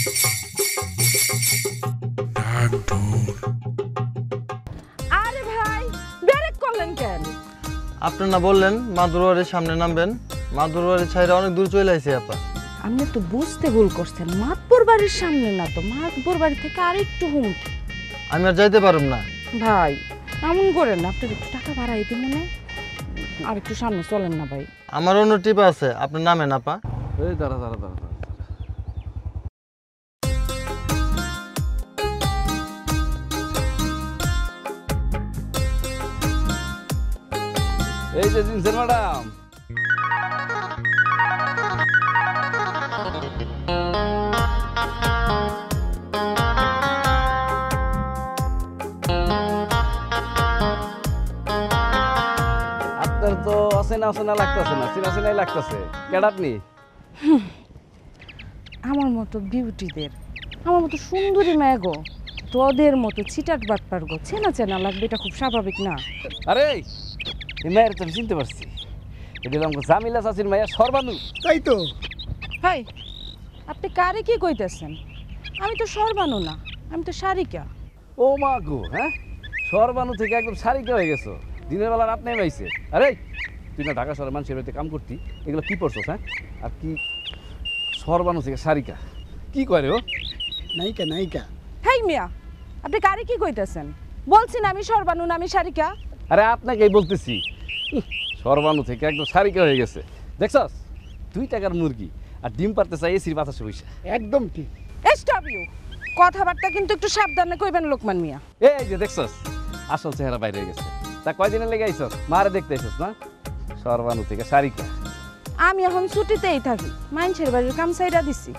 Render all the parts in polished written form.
আরে ভাই ব্রেক করলেন কেন? আপনি না বললেন মাদুরবাড়ির সামনে নামবেন, মাদুরবাড়ির ছাইরে অনেক দূর চলে আইছি আপা। আপনি তো বুঝতে ভুল করছেন, মাতপুর বাড়ির সামনে না তো, মাতপুর বাড়ি থেকে আর একটু হুমকি। আমি আর যাইতে পারুম না। ভাই এমন করেন না, আপনার একটু টাকা বাড়াই দিই মনে, আর একটু সামনে চলেন না ভাই। আমার অন্য টিপ আছে, আপনি নামেন আপা। এই দাঁড়া দাঁড়া দাঁড়া দাঁড়া। এই যে জিনসের ম্যাডাম, আপনার তো অচেনা অচেনা লাগতেছে না, চেনা চেনাই লাগতেছে। কেডা আপনি? আমার মতো বিউটিদের, আমার মতো সুন্দরী মেয়ে গো, তোদের মতো চিটাট বাটপার গো, চেনা চেনা লাগবে, এটা খুব স্বাভাবিক না? আরে এই মায়ের তো আমি চিনতে পারছি, এটা আমাকে জামিলা চাচির মাইয়া সর্বানু। তাই তো। ভাই আপনি কারে কি কইতেছেন? আমি তো সর্বানু না, আমি তো সারিকা। ও মা গো, হ্যাঁ সর্বানু থেকে একদম সারিকা হয়ে গেছো, দিনের বেলা রাত নেমে আইছে। আরে তুই না ঢাকা শহরের মানুষের বাড়িতে কাম করতি, এগুলো কি পড়ছস? হ্যাঁ আর কি সর্বানু থেকে সারিকা কি করে ও? নায়িকা নায়িকা। হাই মিয়া, আপনি কারে কি কইতেছেন? বলছি না আমি সর্বানু না, আমি সারিকা। আরে আপনাকেই বলতেছি, সর্বানু থেকে একদম সারিকা হয়ে গেছে। দেখছস 2 টাকার মুরগি আর ডিম পারতে চাই এসির বাতাসে বসে। একদম ঠিক। স্টপ ইউ, কথাবার্তা কিন্তু একটু সাবধানে কইবেন লোকমান মিয়া। এই যে দেখছস আসল চেহারা বাইরে হয়ে গেছে। তা কয়দিনের লেগে আইছস? মারে দেখতে আইছস না? সর্বানু থেকে সারিকা। আমি এখন ছুটিতেই থাকি, মানুষের বাড়ির কাম সাইডা দিছি,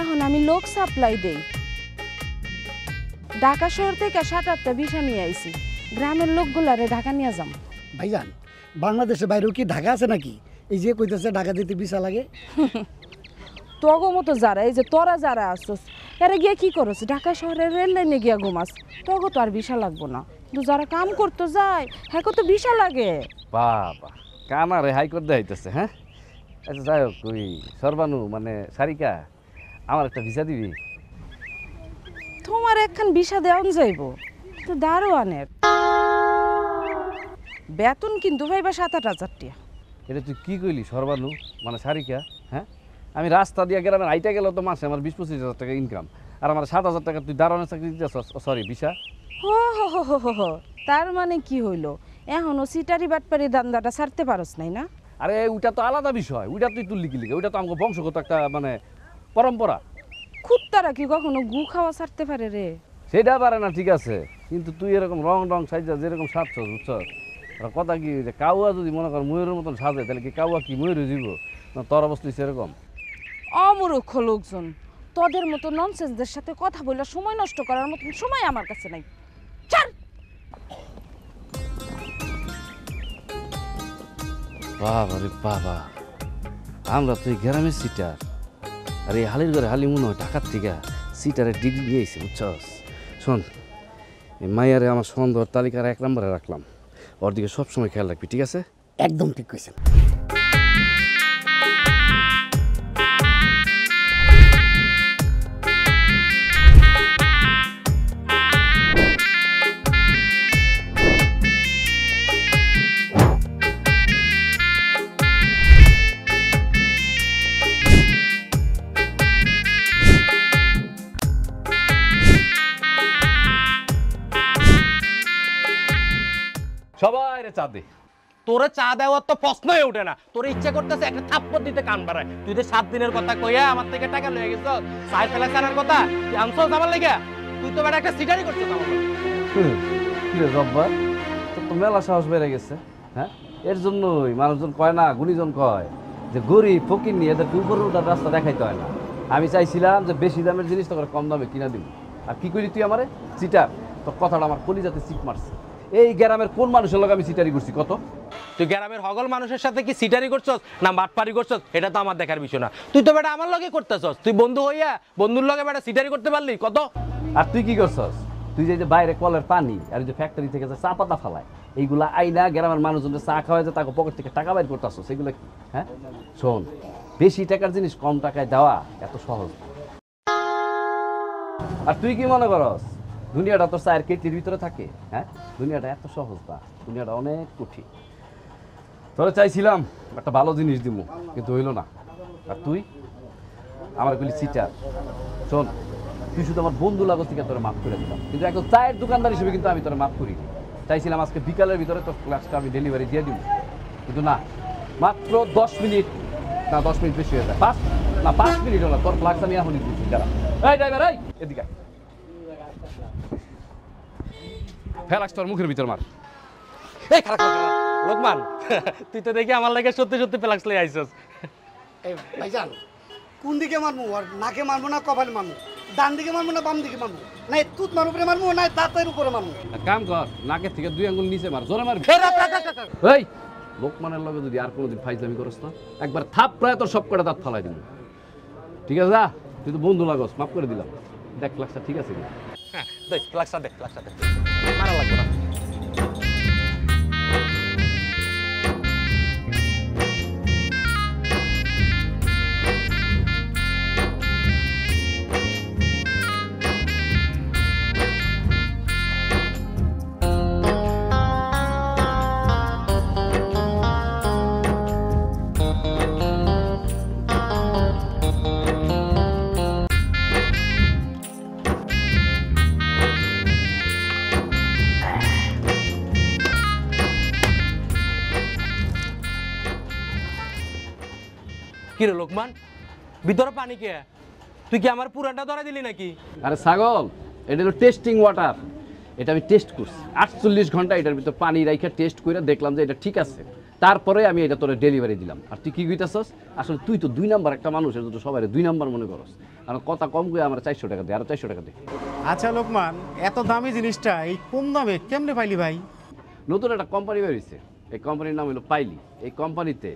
এখন আমি লোক সাপ্লাই দেই। ঢাকা শহর থেকে 7-8টা ভিসা নিয়ে আইছি, গ্রামের লোকগুলারে ঢাকা নিয়ে যাম। ভাইজান, বাংলাদেশের বাইরেও কি ঢাকা আছে নাকি? এই যে কইতেছে ঢাকা দিতে ভিসা লাগে। তোগো মতো যারা, এই যে তোরা যারা আসছস, এরা গিয়া কি করছ? ঢাকা শহরের রেল লাইনে গিয়া ঘুমাস, তোগো তো আর ভিসা লাগবো না, কিন্তু যারা কাম করতে যায় হ্যাঁ তো ভিসা লাগে। বাবা কানা রে হাইকোর্ট দেখাইতেছে। হ্যাঁ আচ্ছা যাই হোক, ওই সর্বানু মানে সারিকা আমার একটা ভিসা দিবি? তোমার একখান ভিসা দেওয়ান যাইব, তো দারোয়ানের বেতন কিন্তু ভাইবা 7-8 হাজার টাকা। এটা তুই কি কইলি? সর্বানু মানে সারিকা? হ্যাঁ আমি রাস্তা দিয়ে গ্রামের আইটা গেল তো মাসে আমার 20-25 হাজার টাকা ইনকাম, আর আমার 7,000 টাকা তুই দারোয়ানের চাকরি দিতেছ? Sorry visa. হো হো হো হো হো হো, তার মানে কি হইলো, এখনো সিটারি বাটপারি দান্দাটা ছাড়তে পারস নাই না? আরে ওইটা তো আলাদা বিষয়, ওইটা তুই তুললি কি লিখে? ওইটা তো আমাকে বংশগত একটা মানে পরম্পরা। কুত্তারা কি কখনো গু খাওয়া ছাড়তে পারে রে? সেটা পারে না ঠিক আছে, কিন্তু তুই এরকম রং সাইজা যেরকম সাজছ বুঝছস, কথা কি যে কাউয়া যদি মনে কর ময়ূরের মতন সাজে, তাহলে কি কাউয়া কি ময়ূর হয়ে যাব না? তোর অবস্থা সেরকম। অমূর্খ লোকজন, তোদের মতো ননসেন্সদের সাথে কথা বলে সময় নষ্ট করার মতো সময় আমার কাছে নাই। ছাড়। বাবা রে বাবা, আমরা তো এই গ্রামের সিটার, আর এই হালির ঘরে হালি মনে হয় ঢাকার থেকে সিটারের ডিগ্রি নিয়েছে বুঝছস। শোন, এই মাইয়ারে আমার সন্দেহ তালিকার 1 নম্বরে রাখলাম, ওর দিকে সবসময় খেয়াল রাখবি, ঠিক আছে? একদম ঠিক কইছেন। সবাই রে চা দে। তোরে চা দেওয়ার তো প্রশ্নই ওঠে না, তোর ইচ্ছা করতেছে একটা থাপ্পড় দিতে কান বাড়ায়। তুই তো 7 দিনের কথা কইয়া আমার থেকে টাকা লয়ে গেছ, সাই ফেলা ছাড়ার কথা তুই আনছস আমার লেগে? তুই তো বেটা একটা সিটারি করছিস আমার লগে। কি রে জব্বার, তোর তো মেলা সাহস বেড়ে গেছে। হ্যাঁ এর জন্যই মানুষজন কয় না, গুণীজন কয় যে গরিব ফকির নিয়ে এদেরকে উপরে উঠার রাস্তা দেখাইতে হয় না। আমি চাইছিলাম যে বেশি দামের জিনিস তোকে কম দামে কিনা দিব, আর কি করি তুই আমারে সিটার? তোর কথাটা আমার কলিজাতে চিপ মারছে। এই গ্রামের কোন মানুষের লগে আমি সিটারি করছি কত? তুই গ্রামের হগল মানুষের সাথে কি সিটারি করছস না বাটপারি করছস এটা তো আমার দেখার বিষয় না। তুই তো বেটা আমার লগে করতেছস, তুই বন্ধু হইয়া বন্ধুর লগে বেটা সিটারি করতে পারলি কত? আর তুই কি করছস? তুই যে বাইরে কলের পানি আর যে ফ্যাক্টরি থেকে যে চা পাতা ফালায়, এইগুলা আইনা গ্রামের মানুষজনের চা খাওয়ায় যে তাকে পকেট থেকে টাকা বাইর করতেছস, সেগুলো কি? হ্যাঁ শোন, বেশি টাকার জিনিস কম টাকায় দেওয়া এত সহজ না। আর তুই কি মনে করস দুনিয়াটা তোর চায়ের কেটলির ভিতরে থাকে? হ্যাঁ, দুনিয়াটা এত সহজ না, দুনিয়াটা অনেক কঠিন। তোরা চাইছিলাম একটা ভালো জিনিস দিব, কিন্তু হইলো না। আর তুই আমার গুলি সিটার। শোন, তুই শুধু আমার বন্ধু লাগো থেকে তোরা মাফ করে দিলাম, কিন্তু একদম চায়ের দোকানদার হিসেবে কিন্তু আমি তোরা মাফ করিনি। চাইছিলাম আজকে বিকালের ভিতরে তোর ক্লাসটা আমি ডেলিভারি দিয়ে দিব, কিন্তু না, মাত্র 10 মিনিট, না 10 মিনিট বেশি হয়ে যায়, 5 মিনিট হলো তোর ক্লাস আমি এখনই দিচ্ছি। যারা এই ড্রাইভার, এই এদিকে ফেলাক্স তোর মুখের ভিতর মার। এই খারাপ লোকমান, তুই তো দেখি আমার লাগে সত্যি সত্যি ফ্লাক্স লই আইছস। এই ভাইজান, কোন দিকে মারমু? আর নাকে মারমু না কপালে মারমু? ডান দিকে মারমু না বাম দিকে মারমু? না তুত মার উপরে মারমু না দাঁতের উপরে মারমু? এক কাম কর, নাকের থেকে 2 আঙ্গুল নিচে মার, জোরে মারবি। এই লোকমানের লগে যদি আর কোনোদিন ফাইজলামি করস না, একবার থাপ প্রায় তোর সব কটা দাঁত ফালাই দিব। ঠিক আছে যা, তুই তো বন্ধু লাগস, মাফ করে দিলাম। দেখ ক্লাসটা ঠিক আছে কিনা। হ্যাঁ, দেখ ফ্লাক্সটা দেখ, ফ্লাক্সটা দেখ, মারা লাগবে না। কিরে লোকমান, ভিতরে পানি কে? তুই কি আমার পুরানটা ধরা দিলি নাকি? আরে ছাগল, এটা হলো টেস্টিং ওয়াটার। এটা আমি টেস্ট করছি 48 ঘন্টা, এটার ভিতর পানি রাইখা টেস্ট করে দেখলাম যে এটা ঠিক আছে, তারপরে আমি এটা তোরে ডেলিভারি দিলাম। আর তুই কি কইতাছস? আসলে তুই তো 2 নাম্বার একটা মানুষ, এটা তো সবাই 2 নাম্বার মনে করস। আর কথা কম কই আমার 400 টাকা দে, আর 400 টাকা দে। আচ্ছা লোকমান, এত দামি জিনিসটা এই কম দামে কেমনে পাইলি ভাই? নতুন একটা কোম্পানি বেরিয়েছে, এই কোম্পানির নাম হলো পাইলি। এই কোম্পানিতে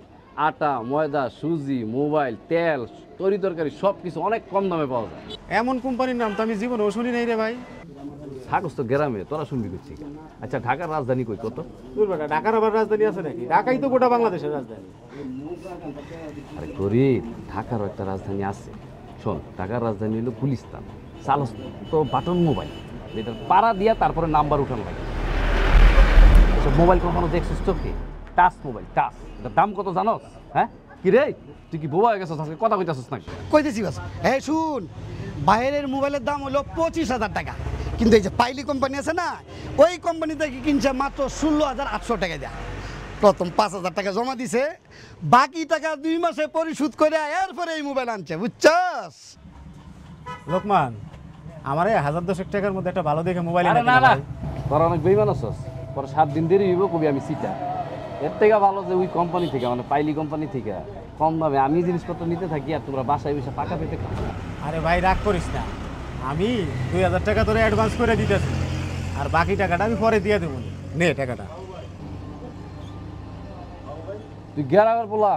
আটা, ময়দা, সুজি, মোবাইল, তেল, তরি তরকারি সব কিছু অনেক কম দামে পাওয়া যায়। এমন কোম্পানির নাম তো আমি জীবনেও শুনি নাই রে ভাই। থাকস তো গ্রামে, তোরা শুনবি করছি। আচ্ছা, ঢাকার রাজধানী কই কত? দূর বেটা, ঢাকার আবার রাজধানী আছে নাকি? ঢাকাই তো গোটা বাংলাদেশের রাজধানী। আরে গরিব, ঢাকারও একটা রাজধানী আছে। শোন, ঢাকার রাজধানী হলো গুলিস্তান। চালস তো বাটন মোবাইল, যেটা পাড়া দিয়া তারপরে নাম্বার উঠানো লাগে। এসব মোবাইল কখনো দেখছিস চোখে? Touch mobile, touch. এটার দাম কত জানোস? হ্যাঁ কি রে, তুই কি বোবা হয়ে গেছিস? আজকে কথা কইতাছিস নাকি? কইতেছি বাস। এই শুন, বাইরের মোবাইলের দাম হলো 25,000 টাকা, কিন্তু এই যে পাইলি কোম্পানি আছে না, ওই কোম্পানি থেকে কিনছে মাত্র 16,800 টাকা দেয়া। প্রথম 5,000 টাকা জমা দিছে, বাকি টাকা 2 মাসে পরিশোধ করে এরপরে এই মোবাইল আনছে, বুঝছস? লোকমান, আমার 1000 টাকার মধ্যে একটা ভালো দেখে মোবাইল আরে এনে না দে না, ভাই। তোরা অনেক বেইমান আছিস। পরে 7 দিন দেরি হইব, কবি আমি সিটা। এর থেকে ভালো যে ওই কোম্পানি থেকে, মানে পাইলি কোম্পানি থেকে কম দামে আমি জিনিসপত্র নিতে থাকি, আর তোমরা বাসায় বসে পাকা পেতে খাও। আরে ভাই রাগ করিস না, আমি 2000 টাকা তোরে অ্যাডভান্স করে দিতেছি, আর বাকি টাকাটা আমি পরে দিয়ে দেবো। নে টাকাটা। তুই গ্যারামের বলা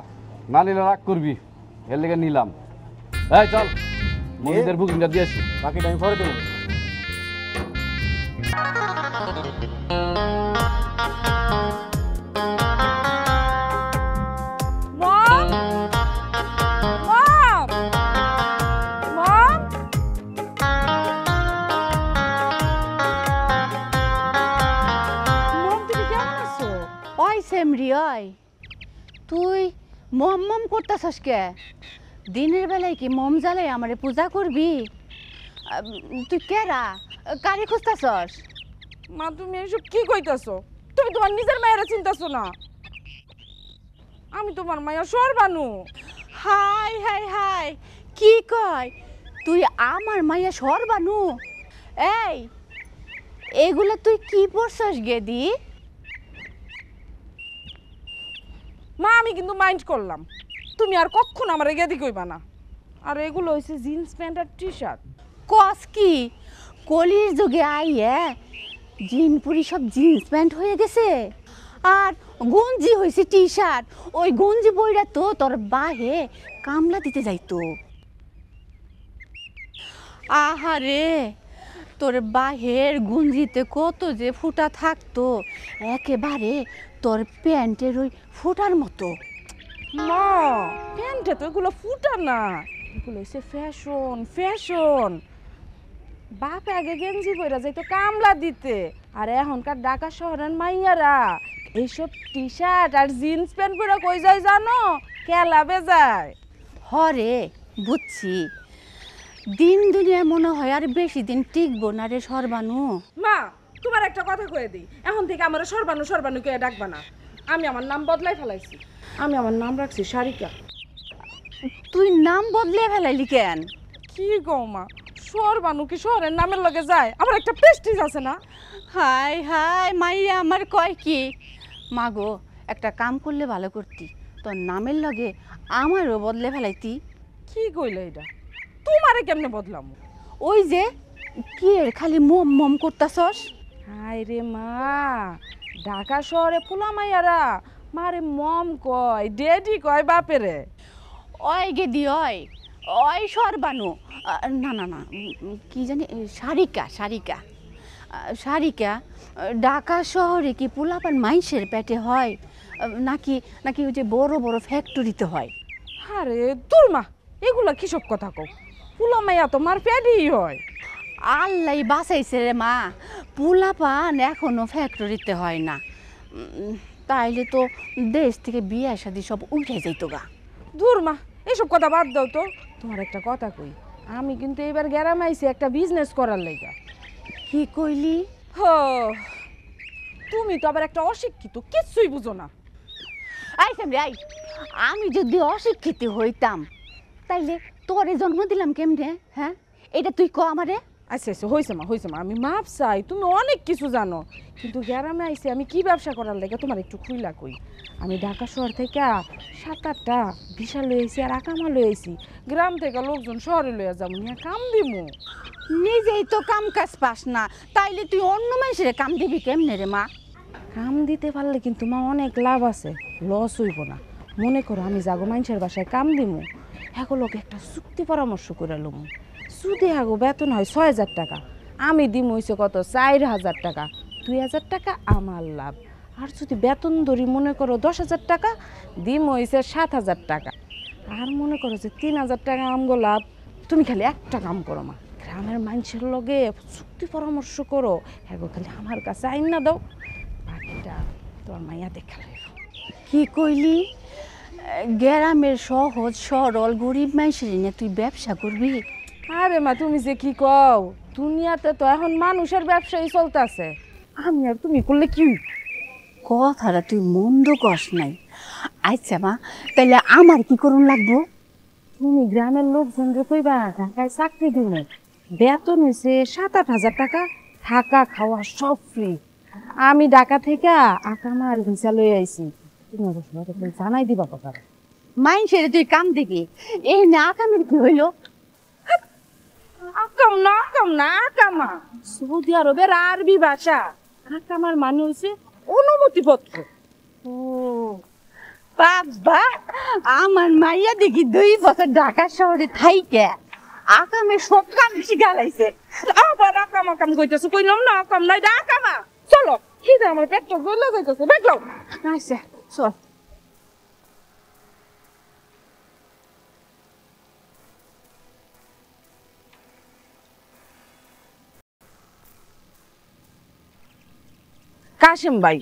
না নিলে রাগ করবি, এর লেগে নিলাম। এই চল, মন্দিরের বুকিংটা দিয়ে আসি। বাকিটা আমি পরে দেবো। মম, মম, মম। মম, তুমি কেমন আছো? ওই সেমরি, ওই তুই মম মম করতেছস কে? দিনের বেলায় কি মম জ্বালাই আমারে পূজা করবি? তুই কেরা, কারি খুঁজতেছস? মা, তুমি এসব কি কইতাছো? তুমি তোমার নিজের মায়েরা চিন্তাছো না? আমি তোমার মায়ের সরবানু। হাই হাই হাই, কি কয়? তুই আমার মাইয়া সরবানু? এই এগুলা তুই কি পড়ছস গেদি? মা, আমি কিন্তু মাইন্ড করলাম, তুমি আর কখনো আমার গেদি কইবা না। আর এগুলো হইছে জিন্স প্যান্ট আর টি শার্ট। কস কি কলির যুগে আইয়ে জিনপুরি সব জিন্স প্যান্ট হয়ে গেছে, আর গঞ্জি হয়েছে টি শার্ট। ওই গঞ্জি বইরা তো তোর বাহে কামলা দিতে যাইতো। আহারে, তোর বাহের গুঞ্জিতে কত যে ফুটা থাকতো, একেবারে তোর প্যান্টের ওই ফুটার মতো। মা, প্যান্টে তো এগুলো ফুটা না, এগুলো হচ্ছে ফ্যাশন, ফ্যাশন। বাপ আগে গেঞ্জি পইরা যাইতো কামলা দিতে, আর এখনকার ঢাকা শহরের মাইয়ারা এইসব টি শার্ট আর জিন্স প্যান্ট পরে কই যায় জানো? কেলাবে যায়। হরে বুঝছি, দিন দুনিয়া মনে হয় আর বেশি দিন টিকবো না রে সর্বানু। মা তোমার একটা কথা কয়ে দিই, এখন থেকে আমার সর্বানু সর্বানু কে ডাকবা না। আমি আমার নাম বদলাই ফেলাইছি, আমি আমার নাম রাখছি সারিকা। তুই নাম বদলে ফেলাইলি কেন? কি গো মা, সর্বানু কি শহরের নামের লগে যায়? আমার একটা প্রেস্টিজ আছে না? হাই হাই মাইয়া আমার কয় কি, মাগো একটা কাম করলে ভালো করতি, তোর নামের লগে আমারও বদলে ফেলাইতি। কি কইলে এটা? তোমারে কেমনে বদলাম? ওই যে কি এর খালি মম মম করতাছস। হায় রে মা, ঢাকা শহরে ফুলা মাইয়ারা মারে মম কয়, ডেডি কয় বাপেরে। ওই গেদি ওই ওই সর্বানু, না না না কি জানি সারিকা সারিকা সারিকা, ঢাকা শহরে কি পোলাপান মাইসের পেটে হয় নাকি নাকি ওই যে বড় বড় ফ্যাক্টরিতে হয়? আরে তোর মা, এগুলা কি সব কথা কও? ফুলা মাইয়া তো মার পেটেই হয়। আল্লাহ বাঁচাইছে রে মা, পোলাপান এখনো ফ্যাক্টরিতে হয় না। তাইলে তো দেশ থেকে বিয়ে শাদি সব উঠে যাইতো গা। দূর মা, এসব কথা বাদ দাও তো। তোমার একটা কথা কই, আমি কিন্তু এবার গ্রামে আইছি একটা বিজনেস করার লাইগা। কি কইলি? হো, তুমি তো আবার একটা অশিক্ষিত, কিচ্ছুই বুঝো না। আই সামনে আই, আমি যদি অশিক্ষিত হইতাম তাইলে তোরে জন্ম দিলাম কেমনে? হ্যাঁ এটা তুই ক আমারে। আচ্ছা আচ্ছা, হয়েছে মা, আমি মাপ চাই, তুমি অনেক কিছু জানো, কিন্তু গ্রামে আইছি আমি কি ব্যবসা করার লাগে তোমার একটু খুইলা কই। আমি ঢাকা শহর থেকে 7-8টা ভিসা লই আইছি আর আকামা লই আইছি। গ্রাম থেকে লোকজন শহরে লইয়া যাবো নিয়ে কাম দিমু। নিজেই তো কাম কাজ পাস না, তাইলে তুই অন্য মানুষের কাম দিবি কেমনে রে মা? কাম দিতে পারলে কিন্তু মা অনেক লাভ আছে, লস হইব না। মনে করো আমি যাগো মানুষের বাসায় কাম দিমু, এগুলোকে একটা চুক্তি পরামর্শ করে লমু। সুদে হাগো বেতন হয় 6,000 টাকা, আমি দিমু হইছে কত 4,000 টাকা, 2,000 টাকা আমার লাভ। আর যদি বেতন ধরি মনে করো 10,000 টাকা, দিমু হইছে 7,000 টাকা। আর মনে করো যে 3,000 টাকা আমগো লাভ। তুমি খালি একটা কাম করো মা, গ্রামের মানুষের লগে চুক্তি পরামর্শ করো, হ্যাগো খালি আমার কাছে আইন না দাও, বাকিটা তোমার মাইয়া দেখা লাগবে। কি কইলি? গ্রামের সহজ সরল গরিব মানুষের নিয়ে তুই ব্যবসা করবি? আরে মা, তুমি যে কি কও, দুনিয়াতে তো এখন মানুষের ব্যবসায়ী চলতেছে, আমি আর তুমি করলে কি? কথাটা তুই মন্দ কস নাই। আচ্ছা মা, তাইলে আমার কি করুন লাগবো? তুমি গ্রামের লোকজনকে কইবা ঢাকায় চাকরি দিবে, বেতন হয়েছে 7-8 হাজার টাকা, থাকা খাওয়া সব ফ্রি। আমি ঢাকা থেকে আকামার ভিসা লই আইছি, তুমি জানাই দিবা কথা। মানুষের তুই কাম দিবি, এই না কামের কি হইলো? আকামা সৌদি আরবের আরবি ভাষা। আকামার মানে হচ্ছে অনুমতিপত্র। ও বাবা, আমার মাইয়া দেখি 2 বছর ঢাকা শহরে থাইকে আকামে সব কাম শিখালাইছে। আবার আকাম কইতেছে, কইলাম না আকাম নাই, আকামা। চলো, খিদে আমার পেটটা গলে যাইতেছে, দেখলাম। আচ্ছা চল। কাশিম ভাই,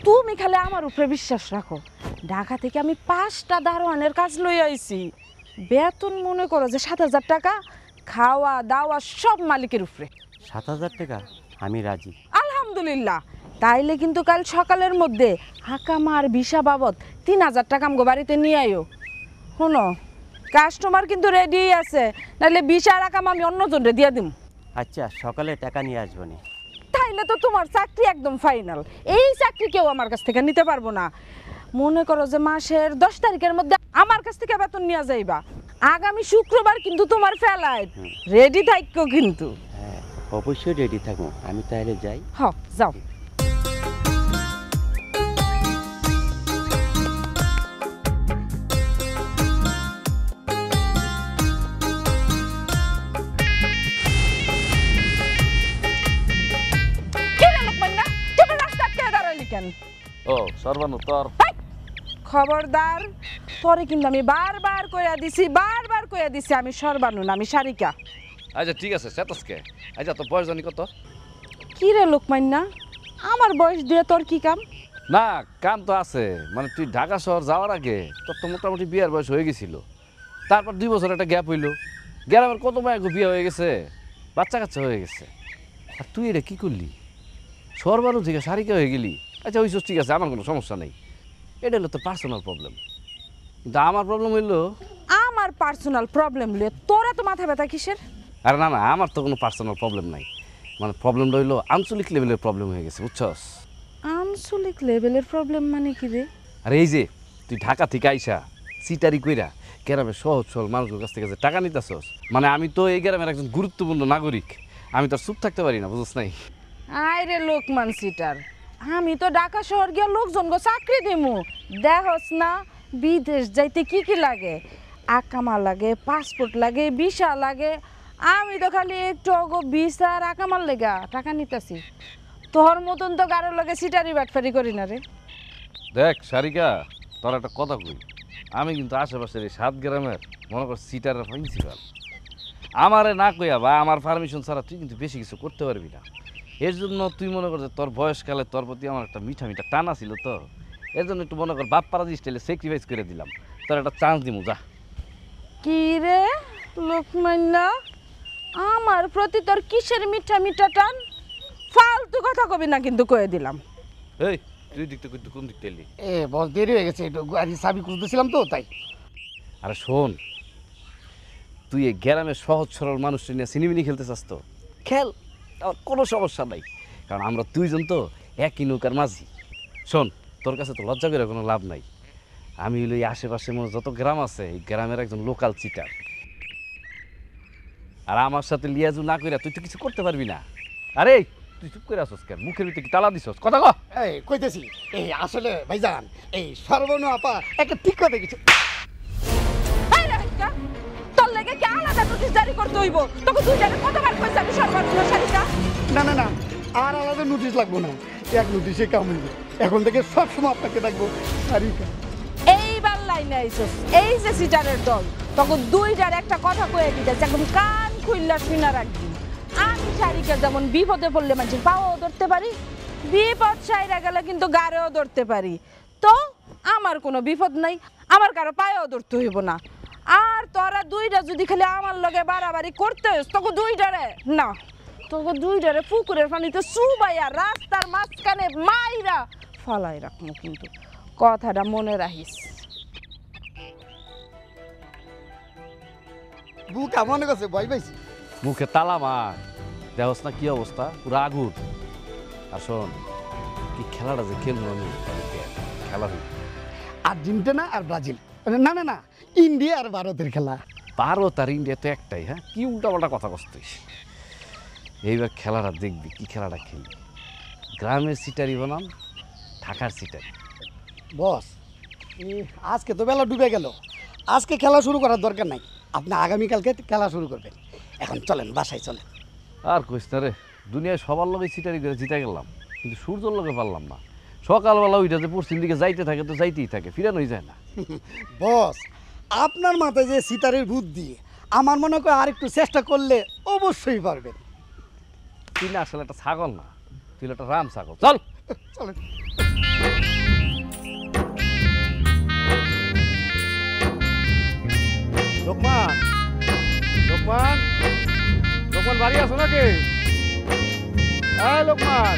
তুমি খালি আমার উপরে বিশ্বাস রাখো। ঢাকা থেকে আমি 5টা দারোয়ানের কাজ লই আইছি, বেতন মনে করো যে 7,000 টাকা, খাওয়া দাওয়া সব মালিকের উপরে। 7,000 টাকা? আমি রাজি। আলহামদুলিল্লাহ। তাইলে কিন্তু কাল সকালের মধ্যে হাকামা আর ভিসা বাবদ 3,000 টাকা আমগো বাড়িতে নিয়ে আইও। শোনো, কাস্টমার কিন্তু রেডি আছে, নাহলে ভিসা আর হাকামা আমি অন্যজনরে দিয়ে দিম। আচ্ছা, সকালে টাকা নিয়ে আসবো নি। তাইলে তো তোমার চাকরি একদম ফাইনাল। এই চাকরি কেউ আমার কাছ থেকে নিতে পারবো না। মনে করো যে মাসের 10 তারিখের মধ্যে আমার কাছ থেকে বেতন নিয়ে যাইবা। আগামী শুক্রবার কিন্তু তোমার ফ্লাইট, রেডি থাকো কিন্তু। হ্যাঁ, অবশ্যই রেডি থাকবো। আমি তাহলে যাই। হ্যাঁ, যাও। ও সর্বানু, তোর খবরদার, তোরে কিন্তু আমি বারবার কইয়া দিছি আমি সর্বানু না, আমি সারিকা। আচ্ছা ঠিক আছে সেতসকে। আচ্ছা তোর বয়স জানি কত? কি রে লোকমান না, আমার বয়স দিয়ে তোর কি কাম? না কাম তো আছে, মানে তুই ঢাকা শহর যাওয়ার আগে তোর তো মোটামুটি বিয়ের বয়স হয়ে গেছিল। তারপর 2 বছর একটা গ্যাপ হইলো, গ্রামের কত মায়ের বিয়ে হয়ে গেছে, বাচ্চা কাচ্চা হয়ে গেছে। আর তুই এটা কি করলি? সরবারও থেকে সারিকা হয়ে গেলি। আচ্ছা ওই ঠিক আছে, আমার কোনো সমস্যা নেই, এটা হলো তোর পার্সোনাল প্রবলেম। কিন্তু আমার প্রবলেম হইলো, আমার পার্সোনাল প্রবলেম লিয়ে তোরা তো মাথা ব্যথা কিসের? আরে না না, আমার তো কোনো পার্সোনাল প্রবলেম নাই, মানে প্রবলেমটা হইলো আঞ্চলিক লেভেলের প্রবলেম হয়ে গেছে, বুঝছস? আঞ্চলিক লেভেলের প্রবলেম মানে কি রে? আর এই যে তুই ঢাকা থেকে আইসা সিটারি কইরা গ্রামের সহজ সরল মানুষের কাছ থেকে যে টাকা নিতেছস, মানে আমি তো এই গ্রামের একজন গুরুত্বপূর্ণ নাগরিক, আমি তো আর চুপ থাকতে পারি না, বুঝছ নাই? আয় রে লোকমান সিটার, আমি তো ঢাকা শহর গিয়া লোকজন গো চাকরি দিমু, দেখস না বিদেশ যাইতে কি কি লাগে, আকামা লাগে, পাসপোর্ট লাগে, ভিসা লাগে, আমি তো খালি একটু অগো ভিসা আর আকামার লেগা টাকা নিতেছি। তোর মতন তো কারোর লগে সিটারি বাটফারি করি না রে। দেখ সারিকা, তোর একটা কথা কই, আমি কিন্তু আশেপাশের এই 7 গ্রামের মনে কর সিটারের প্রিন্সিপাল। আমারে না কইয়া বা আমার পারমিশন ছাড়া তুই কিন্তু বেশি কিছু করতে পারবি না। এর জন্য তুই মনে কর যে তোর বয়সকালে তোর প্রতি আমার একটা মিঠা মিঠা টানা ছিল, তো এর জন্য একটু মনে কর বাপ পারাজি স্টাইলে স্যাক্রিফাইস করে দিলাম, তোর একটা চান্স দিমু, যা। কি রে লোকমান্না, আমার প্রতি তোর কিসের মিঠা মিঠা টান? ফালতু কথা কবি না কিন্তু কয়ে দিলাম। এই তুই দিকতে কিন্তু কোন দিকতে এলি? বস দেরি হয়ে গেছে, একটু গাড়ি চাবি খুঁজতেছিলাম তো তাই। আরে শোন, তুই এই গ্রামের সহজ সরল মানুষটা নিয়ে সিনেমিনি খেলতে চাস তো খেল, আমার কোনো সমস্যা নাই, কারণ আমরা দুইজন তো একই নৌকার মাঝি। শোন, তোর কাছে তো লজ্জা করে কোনো লাভ নাই, আমি হইলো এই আশেপাশে মনে যত গ্রাম আছে এই গ্রামের একজন লোকাল চিটার, আর আমার সাথে লিয়াজু না কইরা তুই তো কিছু করতে পারবি না। আরে তুই চুপ করে আসছ কেন? মুখের ভিতরে কি তালা দিছস? কথা কও। এই কইতেছি, এই আসলে ভাইজান এই সর্বনু আপা একটা ঠিক কথা কিছু। এই রাহিকা, তোর লাগে কি আলাদা নোটিশ জারি করতে হইব? তোকে দুইটারে কতবার কইছি আমি সর্বনিম্ন সারিকা? না না না, আর আলাদা নোটিশ লাগবো না, এক নোটিশে কাম হইবে। এখন থেকে সবসময় আপনাকে ডাকবো সারিকা। এইবার লাইনে আইছস, এই যে সিটারের দল, তখন দুইটার একটা কথা কয়ে দিতেছে, একদম কান খুইল্লা শুনা রাখবি। আমি সারিকা যেমন বিপদে পড়লে মানুষের পাওয়াও ধরতে পারি, বিপদ সাইরা গেলে কিন্তু গাড়েও ধরতে পারি। তো আমার কোনো বিপদ নাই, আমার কারো পায়েও ধরতে হইব না। আর তোরা দুইটা যদি খালি আমার লগে বাড়াবাড়ি করতে হইস, তোকে দুইটারে না, তোকে দুইটারে পুকুরের পানিতে চুবাইয়া রাস্তার মাঝখানে মাইরা ফলাই রাখবো, কিন্তু কথাটা মনে রাখিস। বুক মনে করছে ভয় পাইছি। মুখে তালা মার, দেখস না কি অবস্থা, পুরো আগুন। আর শোন, কি খেলাটা যে খেলবো আমি, খেলা হইল আর্জেন্টিনা আর ব্রাজিল, না না না, ইন্ডিয়া আর ভারতের খেলা। ভারত আর ইন্ডিয়া তো একটাই। হ্যাঁ, কি উল্টাপাল্টা কথা কস্তিস। এইবার খেলাটা দেখবি, কি খেলাটা খেলবি, গ্রামের সিটারি বনাম ঢাকার সিটারি। বস আজকে তো বেলা ডুবে গেল, আজকে খেলা শুরু করার দরকার নাই, আপনি আগামীকালকে খেলা শুরু করবেন। এখন চলেন বাসায় চলেন। আর কইস না রে, দুনিয়ায় সবার লগে সিটারি করে জিতে গেলাম, কিন্তু সূর্যর লগে পারলাম না। সকালবেলা ওইটা যে পশ্চিম দিকে যাইতে থাকে তো যাইতেই থাকে, ফিরানোই যায় না। বস আপনার মাথায় যে সিতারের বুদ্ধি, আমার মনে হয় আর একটু চেষ্টা করলে অবশ্যই পারবেন। তুই না আসলে একটা ছাগল না, তুই একটা রাম ছাগল। চল চলেন। লোকমান, লোকমান, লোকমান বাড়ি আছো নাকি? হ্যাঁ লোকমান,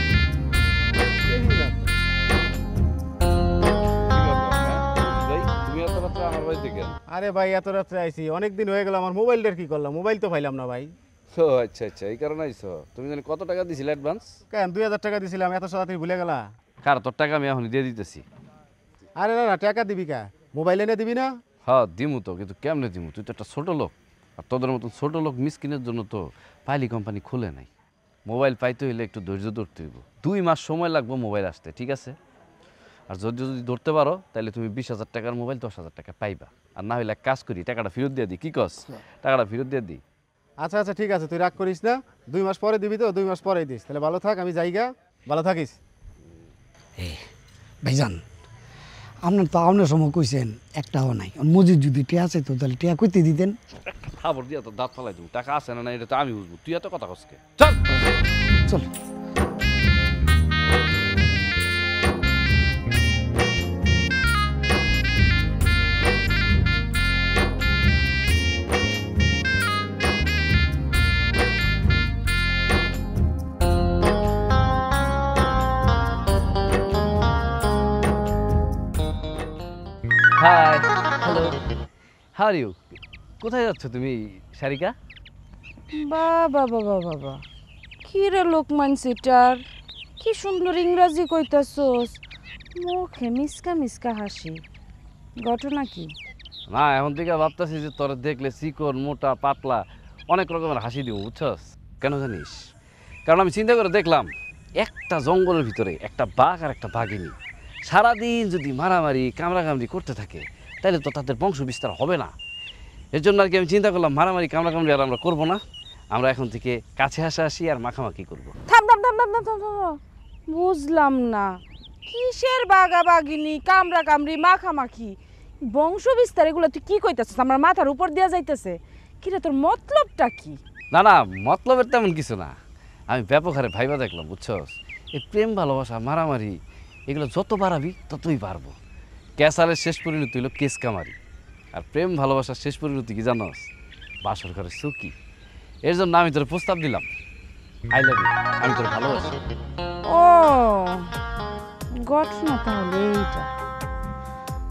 তুমি এত রাত্রে আমার বাড়িতে কেন? আরে ভাই এত রাত্রে আইছি, অনেকদিন হয়ে গেল, আমার মোবাইলটার কি করলাম, মোবাইল তো পাইলাম না ভাই। ও আচ্ছা আচ্ছা, এই কারণে আইছো। তুমি জানি কত টাকা দিছিলে অ্যাডভান্স? কেন 2000 টাকা দিছিলাম, এত তাড়াতাড়ি ভুলে গেলা? কার তোর টাকা আমি এখন দিয়ে দিতেছি। আরে না না, টাকা দিবি কা, মোবাইল এনে দিবি না? হ্যাঁ দিমু তো, কিন্তু কেমনে দিমু? তুই তো একটা ছোট লোক, আর তোদের মতন ছোট লোক মিসকিনের জন্য তো পাইলি কোম্পানি খুলে নাই। মোবাইল পাইতে হইলে একটু ধৈর্য ধরতে হইব, 2 মাস সময় লাগবে মোবাইল আসতে, ঠিক আছে? আর যদি যদি ধরতে পারো তাহলে তুমি 20,000 টাকার মোবাইল 10,000 টাকা পাইবা। আর না হইলে এক কাজ করি, টাকাটা ফেরত দিয়ে দিই। কি কস? টাকাটা ফেরত দিয়ে দিই। আচ্ছা আচ্ছা ঠিক আছে, তুই রাগ করিস না, 2 মাস পরে দিবি তো, 2 মাস পরেই দিস। তাহলে ভালো থাক, আমি যাইগা, ভালো থাকিস। ভাইজান আপনার তো আপনার সময় কইছেন একটাও নাই মজুদ যদি টিয়া আছে তো তাহলে টিয়া কইতে দিতেন। খাবার দিয়া তো দাঁত ফালাই দেবো, টাকা আছে না এটা তো আমি বুঝবো, তুই এত কথা কসকে চল। চল। Hi, hello, how are you? কোথায় যাচ্ছ তুমি সারিকা? বাবা বাবা বাবা, কি রে লোকমান সিটার, কি সুন্দর ইংরাজি কইতাছস, মুখে মিসকা মিসকা হাসি, ঘটনা কি? না এখন থেকে ভাবতেছি যে তোর দেখলে চিকন মোটা পাতলা অনেক রকমের হাসি দিব, বুঝছস? কেন জানিস? কারণ আমি চিন্তা করে দেখলাম একটা জঙ্গলের ভিতরে একটা বাঘ আর একটা বাঘিনী সারাদিন যদি মারামারি কামড়াকামড়ি করতে থাকে তাহলে তো তাদের বংশ বিস্তার হবে না। এর জন্য আর কি আমি চিন্তা করলাম মারামারি কামড়াকামড়ি আর আমরা করবো না, আমরা এখন থেকে কাছে হাসাহাসি আর মাখামাখি করবো। থাম থাম থাম থাম থাম থাম থাম। বুঝলাম না, কিসের বাগা বাগিনী কামড়া কামড়ি মাখামাখি বংশ বিস্তার, এগুলো তুই কি কইতাছিস? আমার মাথার উপর দিয়া যাইতেছে। কিরে তোর মতলবটা কি? না না, মতলবের তেমন কিছু না, আমি ব্যাপক হারে ভাইবা দেখলাম, বুঝছস? এই প্রেম ভালোবাসা মারামারি এগুলো যত বাড়াবি ততই পারবো। ক্যাসারের শেষ পরিণতি হলো কেস কামারি, আর প্রেম ভালোবাসার শেষ পরিণতি কি জানোস? বাসর ঘরের সুখী। এর জন্য আমি তোর প্রস্তাব দিলাম, আই লাভ ইউ, আমি তোর ভালোবাসি। ও ঘটনা তাহলে এইটা,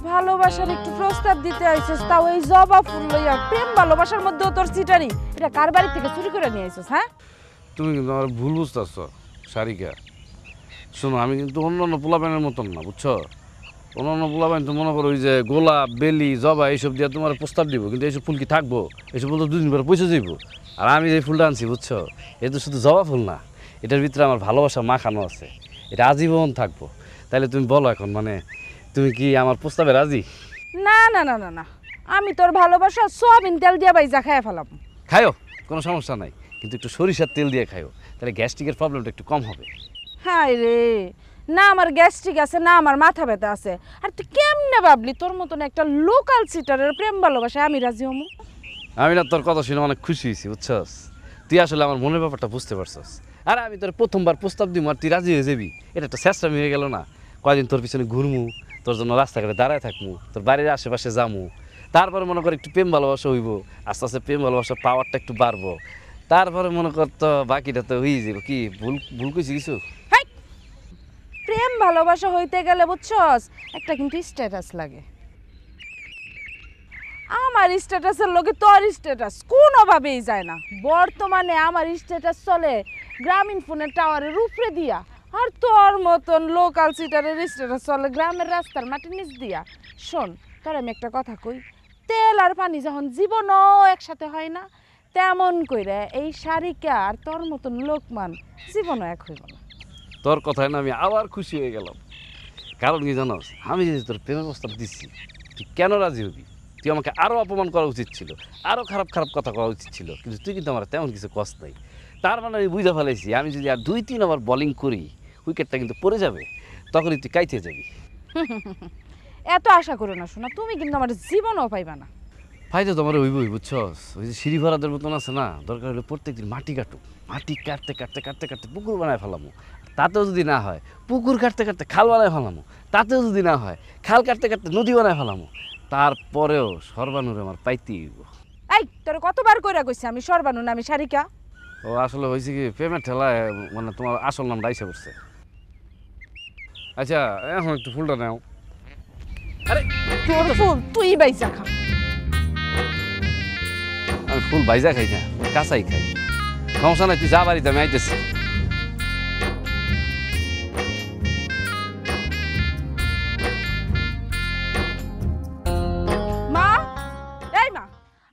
ভালোবাসার একটু প্রস্তাব দিতে আইছিস, তাও এই জবা ফুল লইয়া। প্রেম ভালোবাসার মধ্যেও তোর সিটারি, এটা কার বাড়ি থেকে চুরি করে নিয়ে আইছিস? হ্যাঁ তুমি কিন্তু আমার ভুল বুঝতেছ সারিকা। শোনো, আমি কিন্তু অন্যান্য পোলাপাইনের মতন না, বুঝছো? অন্যান্য পোলাপাইন তো মনে করো ওই যে গোলাপ বেলি জবা এইসব দিয়ে তোমার প্রস্তাব দিব, কিন্তু এইসব ফুল কি থাকবো? এইসব ফুল তো দুদিন পরে পয়সা যাইব। আর আমি যে ফুলটা আনছি, বুঝছো, এ তো শুধু জবা ফুল না, এটার ভিতরে আমার ভালোবাসা মাখানো আছে, এটা আজীবন থাকবো। তাহলে তুমি বলো এখন, মানে তুমি কি আমার প্রস্তাবে রাজি? না না না না না, আমি তোর ভালোবাসা সোয়াবিন তেল দিয়া বাইজা খাইয়া ফেলাম। খায়ও, কোনো সমস্যা নাই, কিন্তু একটু সরিষার তেল দিয়ে খায়ও, তাহলে গ্যাস্ট্রিকের প্রবলেমটা একটু কম হবে। হায় রে, না আমার গ্যাস্ট্রিক আছে না আমার মাথা ব্যথা আছে, আর তুই কেমনে ভাবলি তোর মতন একটা লোকাল সিটারের প্রেম ভালোবাসায় আমি রাজি হমু? আমি না তোর কথা শুনে অনেক খুশি হয়েছি, বুঝছস? তুই আসলে আমার মনের ব্যাপারটা বুঝতে পারছস। আর আমি তোর প্রথমবার প্রস্তাব দিব আর তুই রাজি হয়ে যাবি, এটা একটা চেষ্টামি হয়ে গেল না? কয়দিন তোর পিছনে ঘুরমু, তোর জন্য রাস্তাঘাটে দাঁড়ায় থাকমু, তোর বাড়ির আশেপাশে যামু, তারপরে মনে কর একটু প্রেম ভালোবাসা হইব, আস্তে আস্তে প্রেম ভালোবাসার পাওয়ারটা একটু বাড়বো, তারপরে মনে কর তো বাকিটা তো হয়ে যাবো। কি ভুল ভুল কইছি কিছু? প্রেম ভালোবাসা হইতে গেলে বুঝছস একটা কিন্তু স্ট্যাটাস লাগে। আমার স্ট্যাটাসের লগে তোর স্ট্যাটাস কোনোভাবেই যায় না। বর্তমানে আমার স্ট্যাটাস চলে গ্রামীণ ফোনের টাওয়ারের উপরে দিয়া, আর তোর মতন লোকাল সিটারের স্ট্যাটাস চলে গ্রামের রাস্তার মাটির নিচ দিয়া। শোন, তোর আমি একটা কথা কই, তেল আর পানি যখন জীবনও একসাথে হয় না, তেমন কইরা এই সারিকা আর তোর মতন লোকমান জীবনও এক হইব না। তোর কথায় না আমি আবার খুশি হয়ে গেলাম। কারণ কি জানোস, আমি যদি তোর প্রেমের প্রস্তাব দিচ্ছি, তুই কেন রাজি হবি? তুই আমাকে আরও অপমান করা উচিত ছিল, আরও খারাপ খারাপ কথা করা উচিত ছিল, কিন্তু তুই কিন্তু আমার তেমন কিছু কষ্ট নাই। তার মানে আমি বুঝে ফেলেছি, আমি যদি আর 2-3 ওভার বোলিং করি উইকেটটা কিন্তু পড়ে যাবে, তখনই তুই কাইতে যাবি। এত আশা করো না শোনা, তুমি কিন্তু আমার জীবনও পাইবা না। ফায়দা তো আমার হইবই, বুঝছস? ওই যে সিঁড়ি ভরাদের মতন আছে না, দরকার হলে প্রত্যেকদিন মাটি কাটুক, মাটি কাটতে কাটতে কাটতে কাটতে পুকুর বানায় ফেলামো, তাতেও যদি না হয় পুকুর কাটতে কাটতে খাল বানায় ফেলামো, তাতেও যদি না হয় খাল কাটতে কাটতে নদী বানায় ফেলামো, তারপরেও সর্বানুরে আমার পাইতেই হইব। এই তোর কতবার কইরা কইছি আমি সর্বানু না আমি সারিকা? ও আসলে হয়েছে কি, প্রেমের ঠেলায় মানে তোমার আসল নামটা আইসা পড়ছে। আচ্ছা এখন একটু ফুলটা নাও। আরে তোর ফুল তুই বাইজা খা। আমি ফুল ভাইজা খাই না, কাঁচাই খাই, সমস্যা নাই, তুই যা বাড়িতে আমি আইতেছি। মা, এই মা,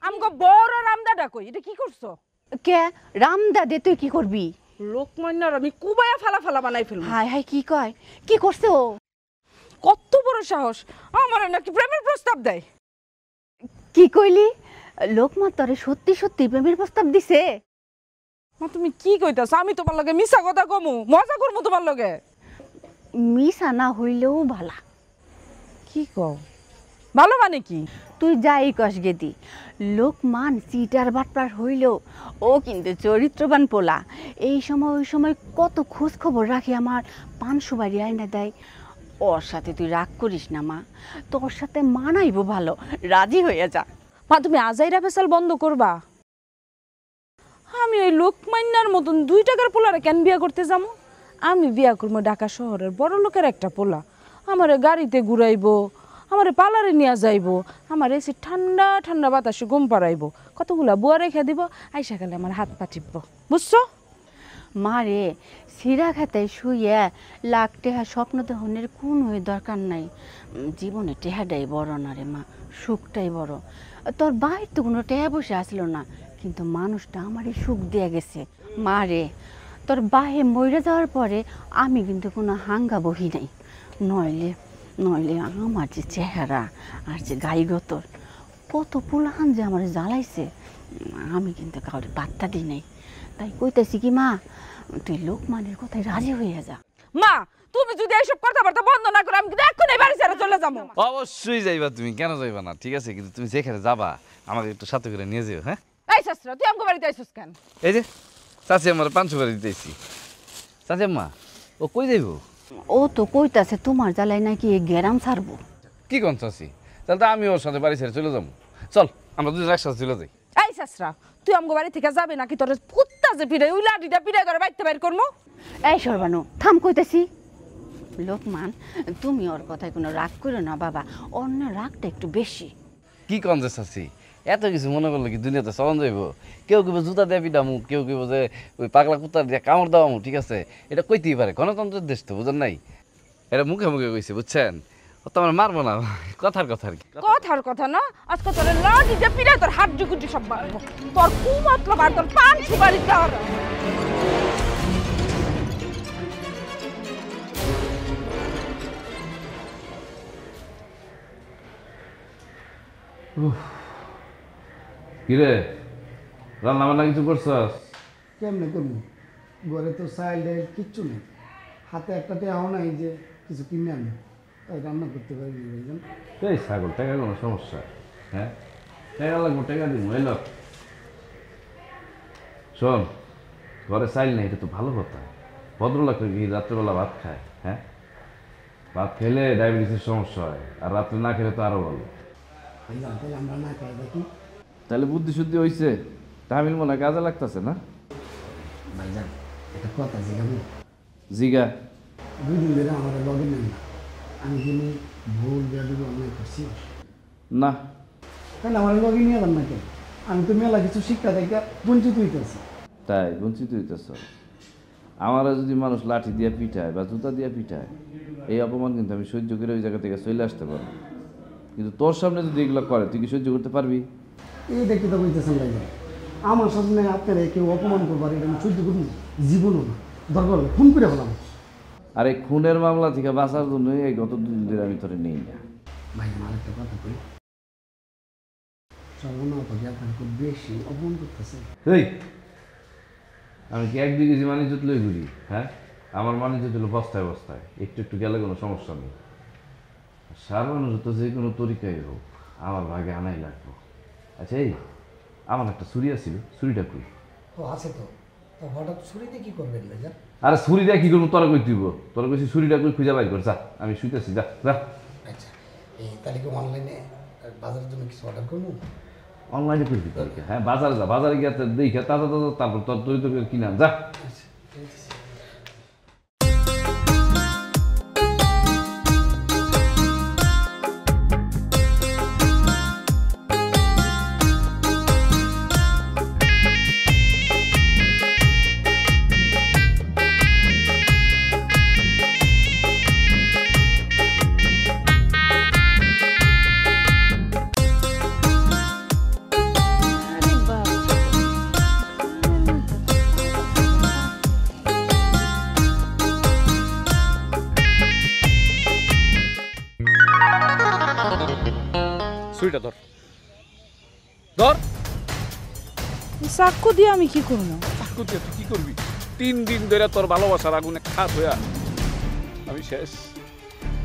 আমগো বড় রামদাটা কই, এটা কি করছো? কে রামদা দে, তুই কি করবি? লোকমান্যর আমি কুবায়া ফালা ফালা বানাই ফেলবো। হাই হাই, কি কয়, কি করছে ও? কত বড় সাহস, আমার নাকি প্রেমের প্রস্তাব দেয়? কি কইলি? লোকমা তরে সত্যি সত্যি প্রেমের প্রস্তাব দিছে? মা তুমি কি কইতাছ? আমি তোমার লগে মিছা কথা কমু, মজা করবো তোমার লগে? মিশা না হইলেও ভালা। কি কও ভালো মানে কি? তুই যাই কস গেদি, লোকমান চিটার বাটপার হইলেও ও কিন্তু চরিত্রবান পোলা। এই সময় ওই সময় কত খোঁজ খবর রাখি, আমার পান সুবারি আইনা দেয়। ওর সাথে তুই রাগ করিস না মা, তোর সাথে মানাইবো ভালো, রাজি হয়ে যা। মা তুমি আজাইরা ফেসাল বন্ধ করবা। আমি ওই লোকমান্যার মতন 2 টাকার পোলারে কেন বিয়া করতে যাবো? আমি বিয়া করবো ঢাকা শহরের বড় লোকের একটা পোলা। আমারে গাড়িতে ঘুরাইবো, আমারে পার্লারে নিয়ে যাইবো, আমার এসে ঠান্ডা ঠান্ডা বাতাসে ঘুম পাড়াইবো, কতগুলা বুয়া রেখে দিব, আইসা গেলে আমার হাত পা টিপবো, বুঝছো? মারে সিরা খাতায় শুয়ে লাখ টেহা স্বপ্ন দেহনের কোনো দরকার নাই। জীবনে টেহাটাই বড় না রে মা, সুখটাই বড়। তোর বাইর তো কোনো টেহা বসে আসলো না, কিন্তু মানুষটা আমারই সুখ দিয়ে গেছে। মারে তোর বাহে মরে যাওয়ার পরে আমি কিন্তু কোনো হাঙ্গা বহি নাই। নইলে নইলে আমার যে চেহারা আর যে গাইগতর, কত পুলাহান যে আমার জ্বালাইছে, আমি কিন্তু কাউরে পাত্তা দিই নাই। তাই কইতেছি কি মা, তুই লোকমানের কথায় রাজি হয়ে যা। মা তুমি যদি এইসব কথাবার্তা বন্ধ না করো, আমি কিন্তু এক্ষুনি বাড়ি ছেড়ে চলে যাবো। অবশ্যই যাইবা, তুমি কেন যাইবা না? ঠিক আছে, কিন্তু তুমি যেখানে যাবা আমাকে একটু সাথে করে নিয়ে যাও। হ্যাঁ এই শাস্ত্রা তুই আমাকে বাড়িতে আইসিস কেন? এই যে চাচি আমার 500 করে দিতেছি। চাচি আম্মা ও কই যাইব? ও তো কইতাছে তোমার জ্বালাই নাকি গ্যারাম ছাড়বো। কি কোন চাচি? তাহলে তো আমি ওর সাথে বাড়ি ছেড়ে চলে যাবো। চল আমরা দুজন একসাথে চলে যাই। এই শাস্ত্রা তুই আমাকে বাড়ি থেকে যাবি নাকি তোর কুত্তা যে পিড়ে ওই লাঠিটা পিড়ে করে বাইতে বাইর করবো? এই সর্বানু থাম, কইতাছি। লোকমান তুমি ওর কথায় কোনো রাগ করো না বাবা, অন্য রাগটা একটু বেশি। কি কন যে চাচি, এত কিছু মনে করলে কি দুনিয়াতে চলন যাইব? কেউ কেউ জুতা দিয়ে পিটামু, কেউ কেউ যে ওই পাগলা কুত্তা দিয়ে কামড় দেওয়ামু, ঠিক আছে? এটা কইতেই পারে, গণতন্ত্রের দেশ তো, বুঝেন নাই? এটা মুখে মুখে কইছে, বুঝছেন? ও তো আমার মারবো না, কথার কথা আর কি। কথার কথা না, আজকে তোর লাঠিটা পিড়ে তোর হাড্ডি গুড্ডি সব মারবো, তোর কুমতলব আর তোর পান সুপারি তোর। কিরে রান্না বান্না কিছু করছস? কেমনে করবো? ঘরে তো চাইল ডাইল কিচ্ছু নেই, হাতে একটা টেহাও নাই যে কিছু কিনে আনি, তাই রান্না করতে পারি না ভাইজান। এই ছাগল, টাকা কোনো সমস্যা? হ্যাঁ টাকা লাগবো, টাকা দিব। এলো শোন, ঘরে চাইল নেই, এটা তো ভালো কথা। ভদ্রলোক কি রাত্রেবেলা ভাত খায়? হ্যাঁ ভাত খেলে ডায়াবেটিসের সমস্যা হয়, আর রাত্রে না খেলে তো আরো ভালো। ভাইজান তাহলে আমরা না খাই দেখি। তাহলে বুদ্ধি শুদ্ধি হয়েছে, তামিল মনে হয় কাজে লাগতেছে না? ভাইজান একটা কথা জিগাবো? জিগা। 2 দিন ধরে আমার লগে নেন না, আমি কিন্তু ভুল বেয়াদবি অন্যায় করছি না তাহলে আমার লগে নিয়ে যান না কেন? আমি তো মেলা কিছু শিক্ষা থেকে বঞ্চিত হইতেছি। তাই বঞ্চিত হইতেছ? আমারা যদি মানুষ লাঠি দিয়ে পিঠায় বা জুতা দিয়ে পিঠায়, এই অপমান কিন্তু আমি সহ্য করে ওই জায়গা থেকে চলে আসতে পারবো, কিন্তু তোর সামনে যদি এগুলো করে তুই কি সহ্য করতে পারবি? এই দেখি তো বলতেছেন ভাইজান, আমার সামনে আপনারা কেউ অপমান করবার এটা আমি সহ্য করুন জীবনও না, দরকার হলে ফোন করে হলাম। আর এই খুনের মামলা থেকে বাঁচার জন্য এই গত 2 দিন ধরে আমি তোরে নেই না। ভাই আমার একটা কথা কই, সর্বনাপকে আপনার খুব বেশি অপমান করতেছে। এই আমি কি 1-2 কেজি মানি জুত লই ঘুরি? হ্যাঁ আমার মানি জুত হলো বস্তায় বস্তায়, একটু একটু গেলে কোনো সমস্যা নেই। সারানো জুতো যে কোনো তরিকাই হোক আমার ভাগে আনাই লাগবো। আচ্ছা এই আমার একটা ছুরি ছিল, ছুরিটা কই? ও আছে তো, তো হঠাৎ ছুরিতে কি করবেন ভাইজান? আরে ছুরিটা কি করবো, তোরা কই দিব? তোরা কইছি ছুরিটা কই খুঁজে বাইর কর, যা আমি শুইতেছি, যা যা। আচ্ছা এই তাহলে কি অনলাইনে বাজারের জন্য কিছু অর্ডার করবো? অনলাইনে করবি তরিকা? হ্যাঁ বাজারে যা, বাজারে গিয়ে দেখে তাজা তাজা তারপর তোর তরি কিনাম, যা। ছুরিটা ধর ধর। চাকু দিয়ে আমি কি করবো? তুই কি করবি? 3 দিন ধরে তোর ভালোবাসার আগুনে খাত হইয়া আমি শেষ।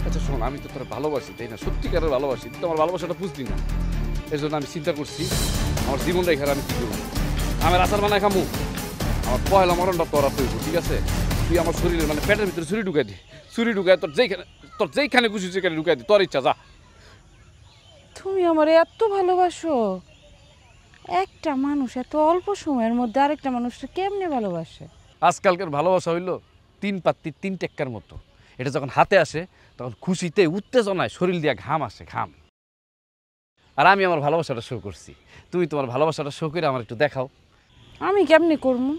আচ্ছা শোন, আমি তো তোর ভালোবাসি, তাই না? সত্যিকারের ভালোবাসি, তুই তো আমার ভালোবাসাটা বুঝলি না। এই জন্য আমি চিন্তা করছি আমার জীবন রেখে আমি কি করবো। আমার আচার বানায় খামু, আমার পয়লা মরণটা তোরা তৈব, ঠিক আছে? তুই আমার শরীরে মানে পেটের ভিতরে ছুরি ঢুকাই দি, ছুরি ঢুকায় তোর যেইখানে খুশি সেখানে ঢুকাই দি, তোর ইচ্ছা, যা। তুমি আমার এত ভালোবাসো? একটা মানুষ এত অল্প সময়ের মধ্যে আরেকটা মানুষটা কেমনে ভালোবাসে? আজকালকার ভালোবাসা হইলো 3 পাত্তি 3 টেক্কার মতো। এটা যখন হাতে আসে তখন খুশিতে উত্তেজনায় শরীর দিয়ে ঘাম আসে, ঘাম। আর আমি আমার ভালোবাসাটা শো করছি, তুমি তোমার ভালোবাসাটা শো করে আমার একটু দেখাও। আমি কেমনে করবো?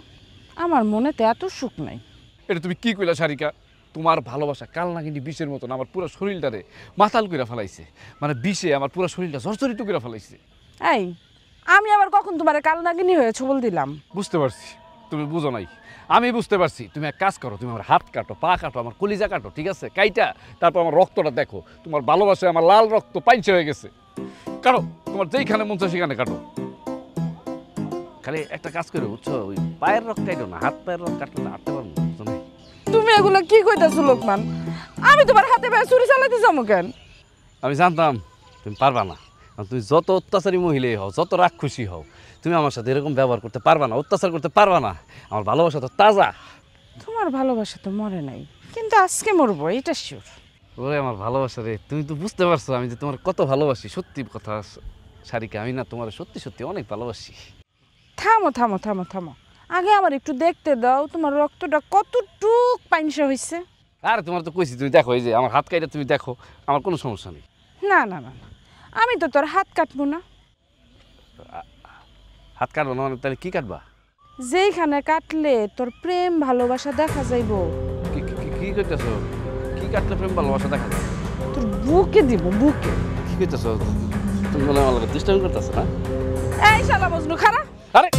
আমার মনেতে এত সুখ নাই। এটা তুমি কি কইলা সারিকা? তোমার ভালোবাসা কাল না কিন্তু বিষের মতন আমার পুরো শরীরটারে মাতাল করে ফেলাইছে, মানে বিষে আমার পুরো শরীরটা জর্জরিত করে ফেলাইছে। এই, আমি আবার কখন তোমার কালনাগিনী হয়ে ছবল দিলাম? বুঝতে পারছি তুমি বুঝো নাই, আমি বুঝতে পারছি। তুমি এক কাজ করো, তুমি আমার হাত কাটো, পা কাটো, আমার কলিজা কাটো, ঠিক আছে? কাইটা তারপর আমার রক্তটা দেখো। তোমার ভালোবাসায় আমার লাল রক্ত পাইছে হয়ে গেছে। কাটো, তোমার যেইখানে মন চায় সেখানে কাটো। খালি একটা কাজ করে, বুঝছো, ওই পায়ের রক্ত কাটো না, হাত পায়ের রক্ত কাটলে না হাঁটতে পারবো না, বুঝছো না? তুমি এগুলো কি কইতাছো লোকমান? আমি তোমার হাতে পায়ে ছুরি চালাইতে যাবো কেন? আমি জানতাম তুমি পারবা না। কারণ তুমি যত অত্যাচারী মহিলাই হও, যত রাক্ষসী হও, তুমি আমার সাথে এরকম ব্যবহার করতে পারবা না, অত্যাচার করতে পারবা না। আমার ভালোবাসা তো তাজা। তোমার ভালোবাসা তো মরে নাই, কিন্তু আজকে মরবো, এটা শিওর। ওরে আমার ভালোবাসা রে, তুমি তো বুঝতে পারছো আমি যে তোমার কত ভালোবাসি। সত্যি কথা সারিকা, আমি না তোমার সত্যি সত্যি অনেক ভালোবাসি। থামো থামো থামো থামো, আগে আমার একটু দেখতে দাও তোমার রক্তটা কতটুক পাইনসা হয়েছে। আরে তোমার তো কইছি, তুমি দেখো, এই যে আমার হাত কাইটা তুমি দেখো, আমার কোনো সমস্যা নেই। না না না না, আমি তো তোর হাত কাটবো না। হাত কাটবো না মানে তাহলে কি কাটবা? যেইখানে কাটলে তোর প্রেম ভালোবাসা দেখা যাইবো। কি করতেছো? কি কাটলে প্রেম ভালোবাসা দেখা যায়? তোর বুকে দিব, বুকে। কি করতেছো তুমি? বলে আমার দুষ্টামি করতেছো না? এই শালা মজনু, খারা। আরে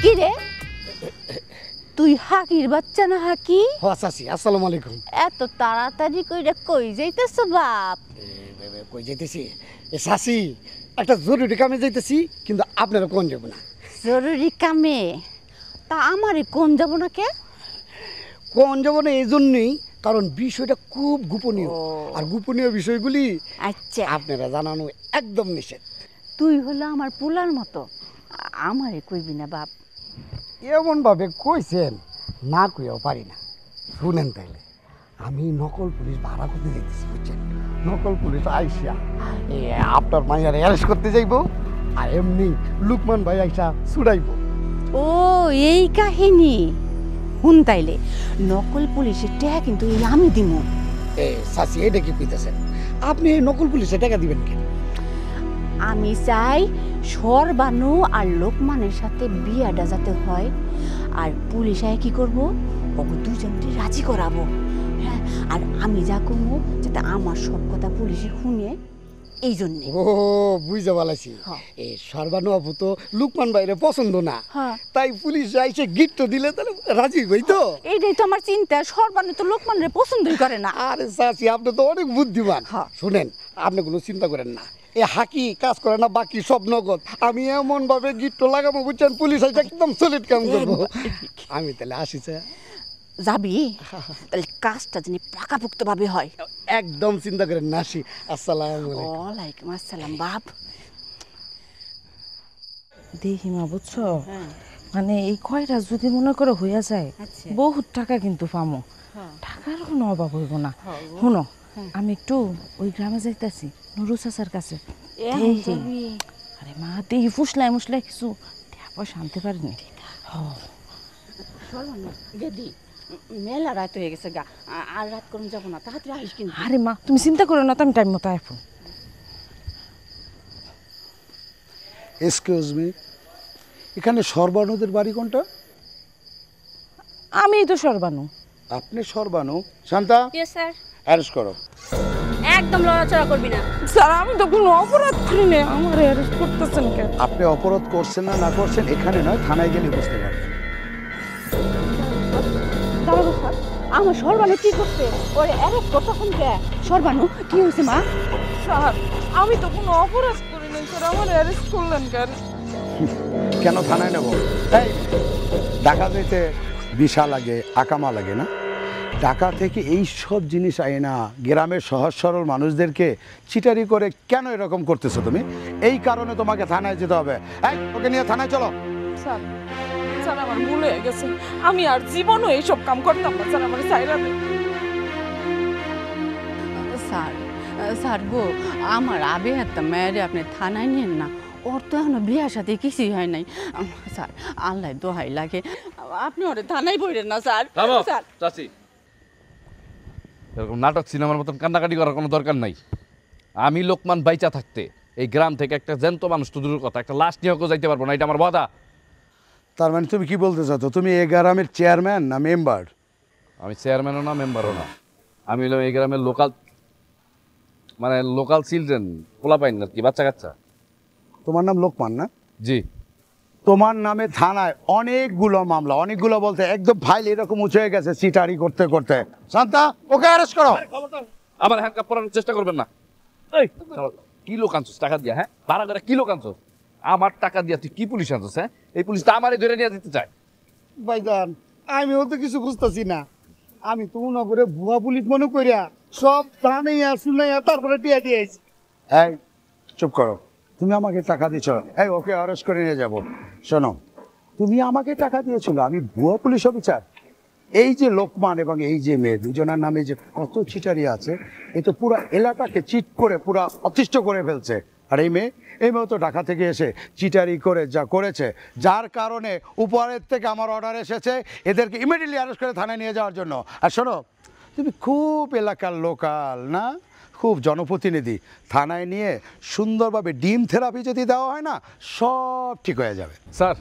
কি রে, তুই হাকির বাচ্চা না? হাকি, চাচি আসসালামু আলাইকুম। এত তাড়াতাড়ি কইরা কই যাইতেছ বাপ? কই যাইতেছি? চাচি, একটা জরুরি কামে যাইতেছি, কিন্তু আপনারা কোন যাব না? জরুরি কামে? তা আমারে কোন যাব না কে? কোন যাব না এই জন্যই, কারণ বিষয়টা খুব গোপনীয়, আর গোপনীয় বিষয়গুলি আচ্ছা, আপনারা জানানো একদম নিষেধ। তুই হলো আমার পোলার মতো, আমারে কইবি না বাপ। এমনভাবে কইছেন, না কইয়াও পারি না। শুনেন তাইলে, আমি নকল পুলিশ ভাড়া করতে যাইতেছি, বুঝছেন? নকল পুলিশ আইসা আপনার মাইয়ার অ্যারেস্ট করতে যাইব, আর এমনি লুকমান ভাই আইসা ছুড়াইব। ও এই কাহিনী। হুন তাইলে নকল পুলিশের টাকা কিন্তু এই আমি দিমু। চাচি, এটা কি কইতেছেন? আপনি এই নকল পুলিশে টাকা দিবেন কেন? আমি চাই সরবানু আর লোকমানের সাথে বিয়াটা যাতে হয়, আর পুলিশ আয় কি করবো, ওকে দুজনকে রাজি করাবো। হ্যাঁ, আর আমি যা করবো যাতে আমার সব কথা পুলিশে শুনে, এই জন্যে। ও বুঝতে পারছি, এই সর্বানু আপু তো লুকমান ভাইরে পছন্দ না, তাই পুলিশ আইসে গিফট দিলে তাহলে রাজি হই তো। এইটাই তো আমার চিন্তা, সরবানু তো লোকমানের পছন্দই করে না। আরে চাচি, আপনি তো অনেক বুদ্ধিমান। শুনেন, আপনি কোনো চিন্তা করেন না, এ হাকি কাজ করে না, বাকি সব নগদ। আমি এমন ভাবে গিফট লাগাবো, বুঝছেন, পুলিশ আইসা একদম সলিড কাম করবো। আমি তাহলে আসিছে। যাবি? তাহলে কাজটা জানি পাকাপোক্ত ভাবে হয়। একদম চিন্তা করেন না, আসি। আসসালামু আলাইকুম। ওয়ালাইকুম আসসালাম বাপ। দেখি মা, বুঝছো, মানে এই কয়টা যদি মনে করে হইয়া যায়, বহুত টাকা কিন্তু পামো। টাকার কোনো অভাব হইব না। শুনো, আমি একটু ওই গ্রামে যাইতেছি নুরু চাচার কাছে। আরে মা, দেখি ফুসলাই মুসলাই কিছু পয়সা আনতে পারিনি। দিদি, মেলা রাত হয়ে গেছে গা, আর রাত করুন যাবো না, তাড়াতাড়ি আসিস কিন্তু। আরে মা, তুমি চিন্তা করো না, তো আমি টাইম মতো আইফোন। এক্সকিউজ মি, এখানে সর্বানুদের বাড়ি কোনটা? আমি তো সর্বানু। আপনি সর্বানু? শান্তা, স্যার, অ্যারেস্ট করো। একদম লড়াচড়া করবি না। স্যার, আমি তো কোনো অপরাধ করি না, আমার অ্যারেস্ট করতেছেন কেন? আপনি অপরাধ করছেন না না করছেন এখানে নয়, থানায় গেলে বুঝতে পারবেন। আমার সরবানু কি করছে? ওরে অ্যারেস্ট করতেছেন কে? সরবানু কি হয়েছে মা? স্যার, আমি তো কোনো অপরাধ করি নাই স্যার, আমার অ্যারেস্ট করলেন কেন? কেন থানায় নেব? এই ঢাকা যেতে বিশা লাগে, আকামা লাগে না? ঢাকা থেকে এই সব জিনিস আয় না, গ্রামের সহজ সরল মানুষদেরকে চিটারি করে কেন এরকম করতেছো তুমি? এই কারণে তোমাকে থানায় যেতে হবে। এই ওকে নিয়ে থানায় চলো। স্যার স্যার আমার ভুল হয়ে গেছে, আমি আর জীবনও এইসব কাম করতাম না স্যার, আমার সাইরা দেন। স্যার স্যার গো, আমার আবে একটা মেয়েরে আপনি থানায় নিয়েন না, ওর তো এখনো বিয়ার সাথে কিছুই হয় নাই। স্যার আল্লাহ দোহাই লাগে, আপনি ওরে থানায় বইরেন না স্যার। স্যার চাচি, এরকম নাটক সিনেমার মতন কান্নাকাটি করার কোনো দরকার নাই। আমি লোকমান বাইচা থাকতে এই গ্রাম থেকে একটা জ্যান্ত মানুষ তো দূরের কথা, একটা লাশ নিয়েও যাইতে পারবো না, এটা আমার বাধা। তার মানে তুমি কি বলতে চাচ্ছ? তুমি এই গ্রামের চেয়ারম্যান না মেম্বার? আমি চেয়ারম্যানও না, মেম্বারও না, আমি হলাম এই গ্রামের লোকাল চিলড্রেন, পোলা পাইন আর কি, বাচ্চা কাচ্চা। তোমার নাম লোকমান না? জি। তোমার নামে থানায় অনেকগুলো মামলা, অনেকগুলো বলতে একদম ফাইল এরকম উঁচু হয়ে গেছে চিটারি করতে করতে। শান্তা, ওকে অ্যারেস্ট করো। আবার হ্যান্ডকাপ পরানোর চেষ্টা করবেন না। এই কি লোক আনছস টাকা দিয়া? হ্যাঁ, ভাড়া করে কি লোক আনছস? আমার টাকা দিয়া তুই কি পুলিশ আনছস? হ্যাঁ, এই পুলিশ তো আমারই ধরে নিয়ে যেতে চায়। ভাইজান আমিও তো কিছু বুঝতেছি না, আমি তো মনে করে ভুয়া পুলিশ মনে করিয়া সব জানাইয়া শুনাইয়া তারপরে টিয়া দিয়েছি। এই চুপ করো, তুমি আমাকে টাকা দিয়েছ, এই ওকে অ্যারেস্ট করে নিয়ে যাব। শোনো, তুমি আমাকে টাকা দিয়েছিল, আমি ভুয়া পুলিশ অফিসার? এই যে লোকমান এবং এই যে মেয়ে, দুজনের নামে যে কত চিটারি আছে, এ তো পুরো এলাকাকে চিট করে পুরো অতিষ্ঠ করে ফেলছে। আর এই মেয়ে তো ঢাকা থেকে এসে চিটারি করে যা করেছে, যার কারণে উপরের থেকে আমার অর্ডার এসেছে এদেরকে ইমিডিয়েটলি অ্যারেস্ট করে থানায় নিয়ে যাওয়ার জন্য। আর শোনো, তুমি খুব এলাকার লোকাল না, খুব জনপ্রতিনিধি, থানায় নিয়ে সুন্দরভাবে ডিম থেরাপি যদি দেওয়া হয় না, সব ঠিক হয়ে যাবে। স্যার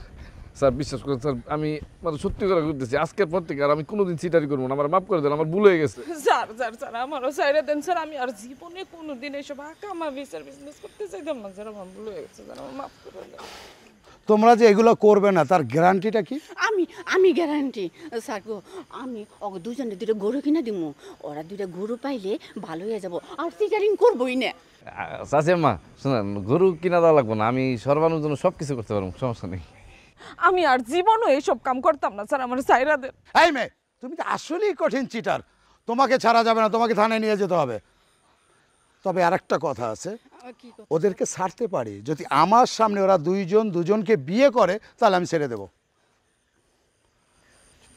স্যার বিশ্বাস করেন স্যার, আমি মানে সত্যি করে করতেছি, আজকের পর থেকে আর আমি কোনোদিন চিটারি করবো না, আমার মাফ করে দেন, আমার ভুল হয়ে গেছে। স্যার স্যার স্যার আমারও সাইরা দেন স্যার, আমি আর জীবনে কোনোদিন এসব আকামা বিচার বিজনেস করতে চাইতাম না স্যার, আমার ভুল হয়ে গেছে স্যার, আমার মাফ করে দেন। তোমরা যে এগুলো করবে না তার গ্যারান্টিটা কি? আমি গ্যারান্টি স্যার গো, আমি ওকে দুজনে দুটো গরু কিনে দিব, ওরা দুটো গরু পাইলে ভালো হয়ে যাব, আর সিজারিং করবোই না। চাচিম্মা শোনেন, গরু কিনা দেওয়া লাগবো না, আমি সর্বানুর জন্য সব কিছু করতে পারবো, সমস্যা নেই। আমি আর জীবনও এইসব কাম করতাম না স্যার, আমার সাইরা দেন। এই মেয়ে, তুমি তো আসলেই কঠিন চিটার, তোমাকে ছাড়া যাবে না, তোমাকে থানায় নিয়ে যেতে হবে। তবে আরেকটা কথা আছে, ওদেরকে ছাড়তে পারি যদি আমার সামনে ওরা দুজনকে বিয়ে করে, তাহলে আমি ছেড়ে দেব।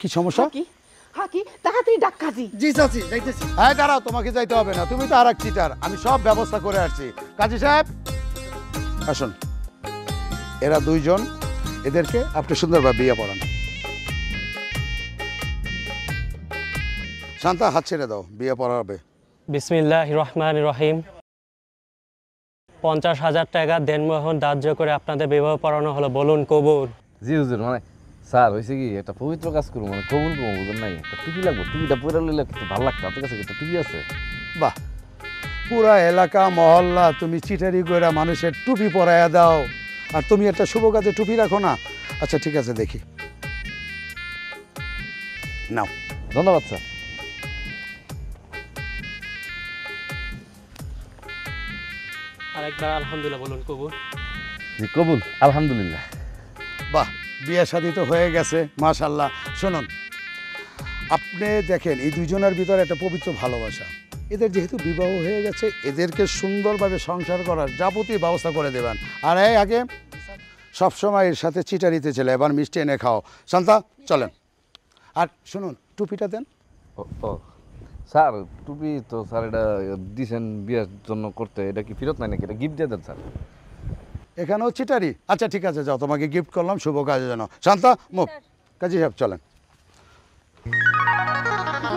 কি সমস্যা? হাকি তাড়াতাড়ি ডাক কাজী। জি চাচি যাইতেছি। হ্যাঁ দাঁড়াও, তোমাকে যাইতে হবে না, তুমি তো আর এক চিটার, আমি সব ব্যবস্থা করে আসছি। কাজী সাহেব আসুন, এরা দুইজন, এদেরকে আপনি সুন্দরভাবে বিয়ে পড়ান। শান্তা, হাত ছেড়ে দাও, বিয়ে পড়াবে। বিসমিল্লাহির রহমানির রহিম। 50,000 টাকা দেনমোহন ধার্য করে আপনাদের বিবাহ পড়ানো হলো, বলুন কবুল। জি হুজুর, মানে স্যার হয়েছে কি, একটা পবিত্র কাজ করবো, মানে কবুল করবো, বুঝুন নাই, একটা টুপি লাগবো, টুপিটা পরে নিলে কিন্তু ভালো লাগতো, আপনার কাছে একটা টুপি আছে? বাহ, পুরা এলাকা মহল্লা তুমি চিটারি করে মানুষের টুপি পরাইয়া দাও, আর তুমি একটা শুভ কাজে টুপি রাখো না। আচ্ছা ঠিক আছে, দেখি নাও। ধন্যবাদ স্যার। আরেকবার আলহামদুলিল্লাহ বলুন কবুল। জি কবুল, আলহামদুলিল্লাহ। বাহ, বিয়ে শাদী তো হয়ে গেছে, মাশাল্লাহ। শুনুন, আপনি দেখেন এই দুজনের ভিতরে একটা পবিত্র ভালোবাসা, এদের যেহেতু বিবাহ হয়ে গেছে, এদেরকে সুন্দরভাবে সংসার করার যাবতীয় ব্যবস্থা করে দেবেন। আর এই আগে সবসময় এর সাথে চিটারিতে ছেলে, এবার মিষ্টি এনে খাও। শান্তা চলেন। আর শুনুন, টুপিটা দেন। ও স্যার, টুপি তো স্যার এটা দিয়েছেন বিয়ের জন্য করতে, এটা কি ফেরত নাই নাকি? এটা গিফট দিয়ে দেন স্যার। এখানেও চিটারি? আচ্ছা ঠিক আছে, যাও, তোমাকে গিফট করলাম শুভ কাজের জন্য। শান্তা মুখ। কাজী সাহেব চলেন।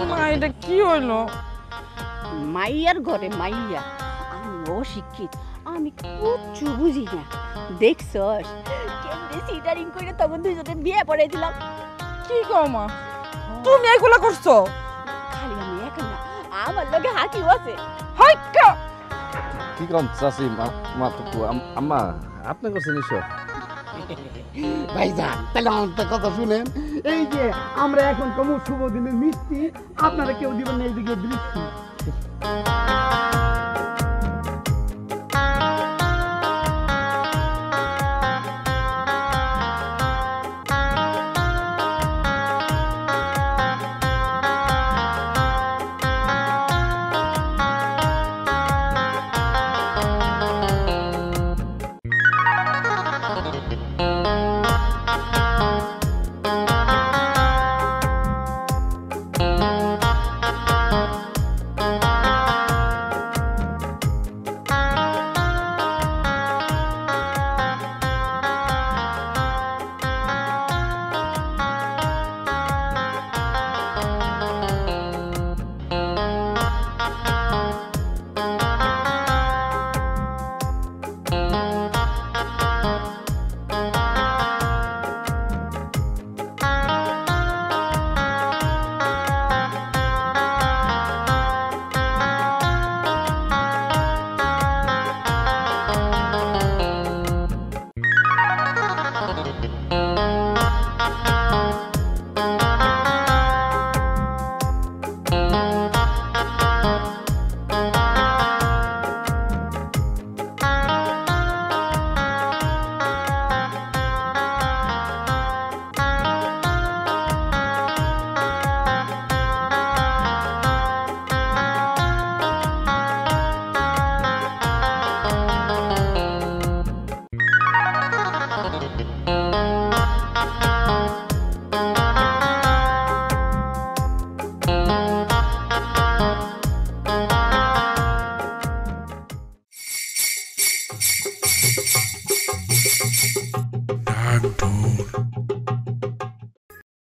মা এটা কি হইলো? মাইয়ার ঘরে মাইয়া, আমি অশিক্ষিত, আমি কিচ্ছু বুঝি না, দেখছস কেমনে সিটারিং করে তখন দুজনে বিয়ে পড়ে দিলাম। কি কও মা, তুমি এগুলা করছো? খালি আমি একা না, আমার লগে হাকিও আছে। হাইকা কি কম চাচি, মা তো আম্মা আপনি করছেন এসব? ভাইজান তাহলে আমার কথা শুনেন, এই যে আমরা এখন কম শুভ দিনের মিষ্টি, আপনারা কেউ দিবেন না, এইদিকে দৃষ্টি।